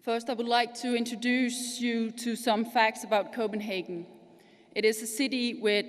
First, I would like to introduce you to some facts about Copenhagen. It is a city with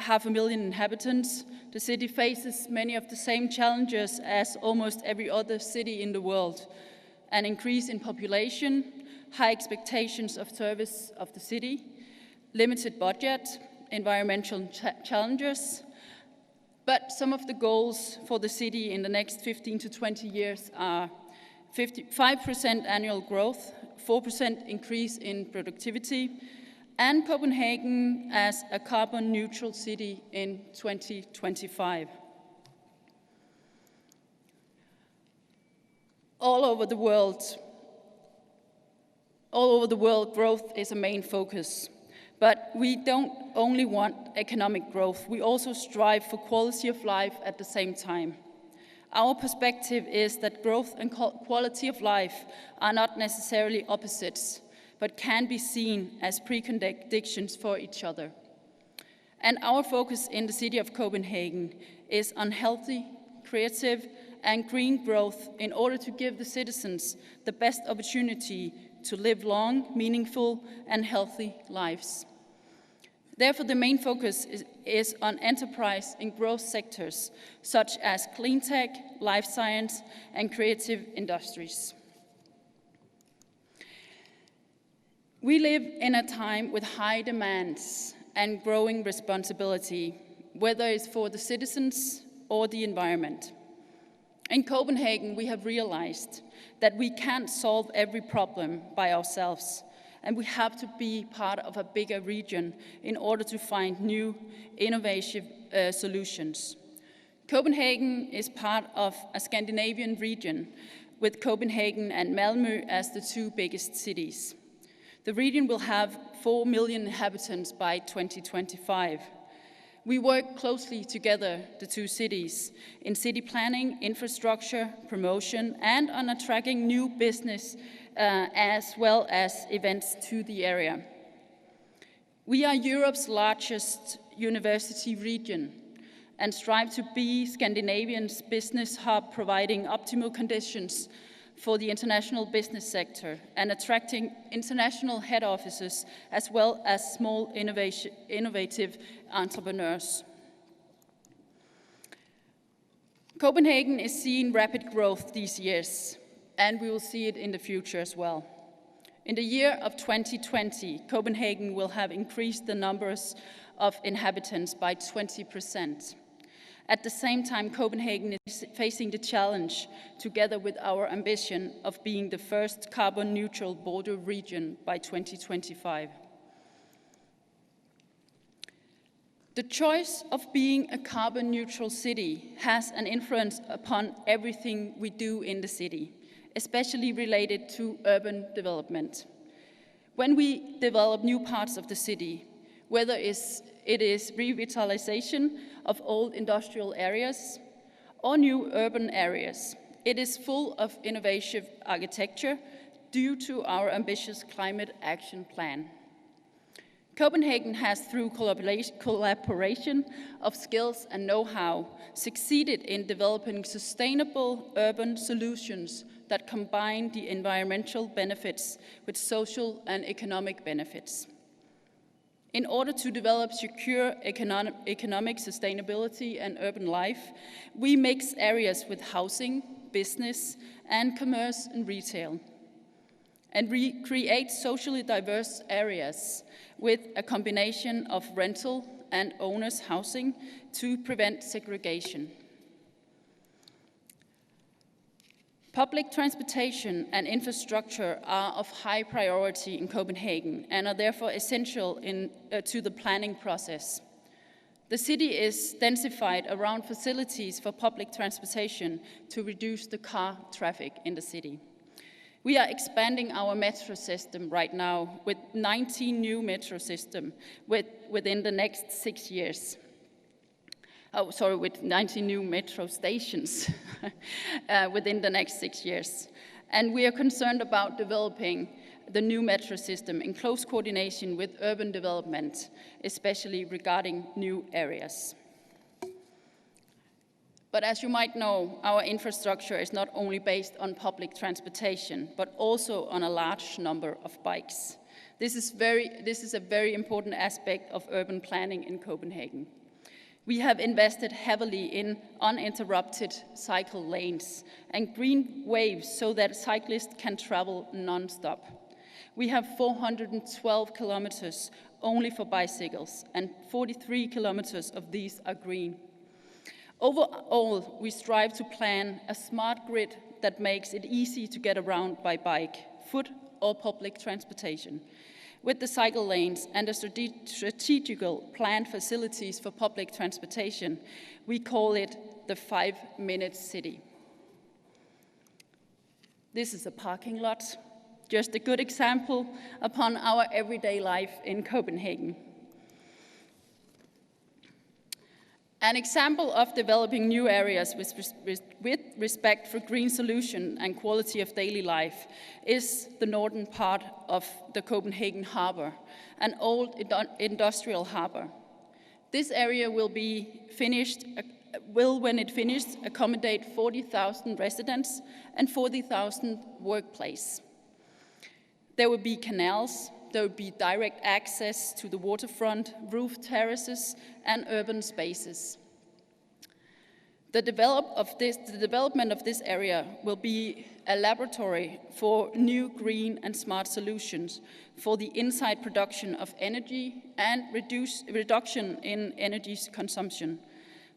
500,000 inhabitants. The city faces many of the same challenges as almost every other city in the world. An increase in population, high expectations of service of the city, limited budget, environmental challenges. But some of the goals for the city in the next 15 to 20 years are 5% annual growth, 4% increase in productivity, and Copenhagen as a carbon neutral city in 2025. All over the world, growth is a main focus. But we don't only want economic growth, we also strive for quality of life at the same time. Our perspective is that growth and quality of life are not necessarily opposites, but can be seen as preconditions for each other. And our focus in the city of Copenhagen is on healthy, creative, and green growth in order to give the citizens the best opportunity to live long, meaningful, and healthy lives. Therefore, the main focus is on enterprise in growth sectors, such as clean tech, life science, and creative industries. We live in a time with high demands and growing responsibility, whether it's for the citizens or the environment. In Copenhagen, we have realized that we can't solve every problem by ourselves, and we have to be part of a bigger region in order to find new, innovative solutions. Copenhagen is part of a Scandinavian region, with Copenhagen and Malmö as the two biggest cities. The region will have 4 million inhabitants by 2025. We work closely together, the two cities, in city planning, infrastructure, promotion, and on attracting new business as well as events to the area. We are Europe's largest university region and strive to be Scandinavia's business hub, providing optimal conditions for the international business sector and attracting international head offices as well as small innovative entrepreneurs. Copenhagen is seeing rapid growth these years, and we will see it in the future as well. In the year of 2020, Copenhagen will have increased the numbers of inhabitants by 20%. At the same time, Copenhagen is facing the challenge, together with our ambition, of being the first carbon-neutral border region by 2025. The choice of being a carbon-neutral city has an influence upon everything we do in the city, especially related to urban development. When we develop new parts of the city, whether it is revitalization of old industrial areas or new urban areas, it is full of innovative architecture due to our ambitious climate action plan. Copenhagen has, through collaboration of skills and know-how, succeeded in developing sustainable urban solutions that combine the environmental benefits with social and economic benefits. In order to develop secure economic sustainability and urban life, we mix areas with housing, business, and commerce and retail. And we create socially diverse areas with a combination of rental and owners' housing to prevent segregation. Public transportation and infrastructure are of high priority in Copenhagen and are therefore essential to the planning process. The city is densified around facilities for public transportation to reduce the car traffic in the city. We are expanding our metro system right now with 19 new metro systems within the next 6 years. With 19 new metro stations within the next 6 years. And we are concerned about developing the new metro system in close coordination with urban development, especially regarding new areas. But as you might know, our infrastructure is not only based on public transportation, but also on a large number of bikes. This is a very important aspect of urban planning in Copenhagen. We have invested heavily in uninterrupted cycle lanes and green waves so that cyclists can travel non-stop. We have 412 kilometers only for bicycles, and 43 kilometers of these are green. Overall, we strive to plan a smart grid that makes it easy to get around by bike, foot, or public transportation. With the cycle lanes and the strategical planned facilities for public transportation, we call it the 5-minute city. This is a parking lot, just a good example upon our everyday life in Copenhagen. An example of developing new areas with respect for green solution and quality of daily life is the northern part of the Copenhagen harbor, an old industrial harbor. This area will when it finished, accommodate 40,000 residents and 40,000 workplaces. There will be canals. There will be direct access to the waterfront, roof terraces, and urban spaces. The development of this area will be a laboratory for new green and smart solutions for the inside production of energy and reduction in energy consumption.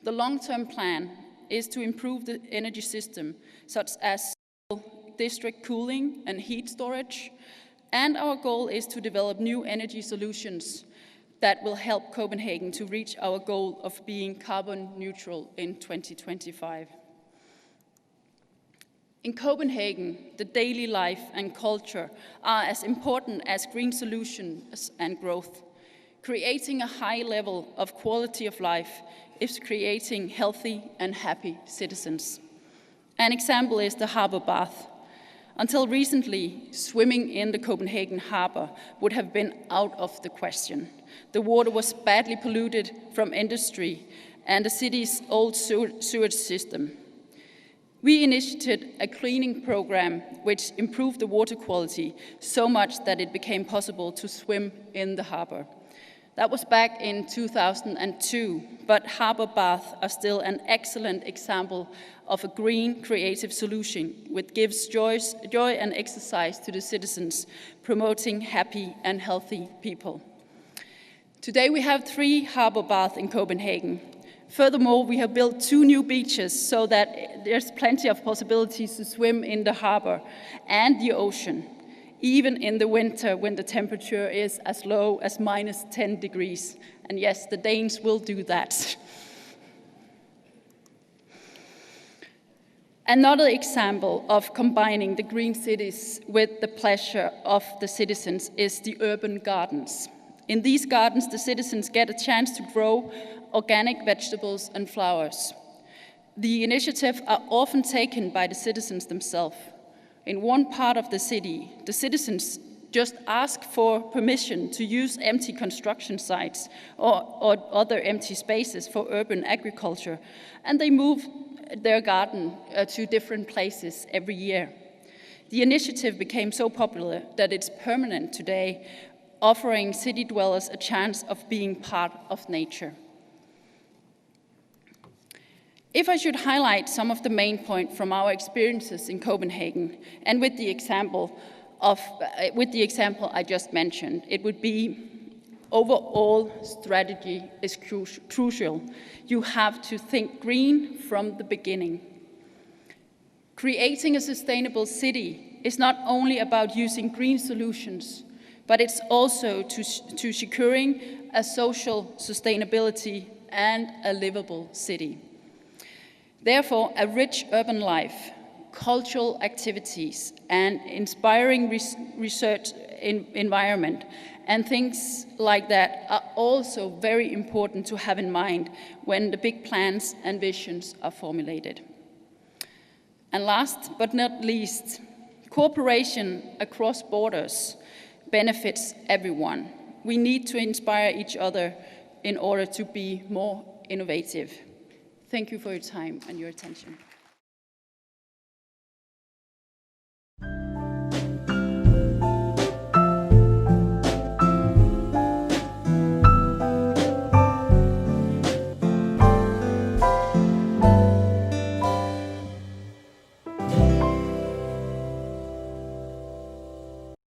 The long-term plan is to improve the energy system, such as district cooling and heat storage, and our goal is to develop new energy solutions that will help Copenhagen to reach our goal of being carbon neutral in 2025. In Copenhagen, the daily life and culture are as important as green solutions and growth. Creating a high level of quality of life is creating healthy and happy citizens. An example is the harbor bath. Until recently, swimming in the Copenhagen harbor would have been out of the question. The water was badly polluted from industry and the city's old sewage system. We initiated a cleaning program which improved the water quality so much that it became possible to swim in the harbor. That was back in 2002, but harbor baths are still an excellent example of a green, creative solution which gives joy and exercise to the citizens, promoting happy and healthy people. Today we have 3 harbor baths in Copenhagen. Furthermore, we have built 2 new beaches so that there's plenty of possibilities to swim in the harbor and the ocean, even in the winter when the temperature is as low as -10 degrees. And yes, the Danes will do that. Another example of combining the green cities with the pleasure of the citizens is the urban gardens. In these gardens, the citizens get a chance to grow organic vegetables and flowers. The initiatives are often taken by the citizens themselves. In one part of the city, the citizens just ask for permission to use empty construction sites or other empty spaces for urban agriculture, and they move their garden to different places every year. The initiative became so popular that it's permanent today, offering city dwellers a chance of being part of nature. If I should highlight some of the main points from our experiences in Copenhagen, and with the example I just mentioned, it would be overall strategy is crucial. You have to think green from the beginning. Creating a sustainable city is not only about using green solutions, but it's also to securing a social sustainability and a livable city. Therefore, a rich urban life, cultural activities, and inspiring research environment, and things like that are also very important to have in mind when the big plans and visions are formulated. And last but not least, cooperation across borders benefits everyone. We need to inspire each other in order to be more innovative. Thank you for your time and your attention.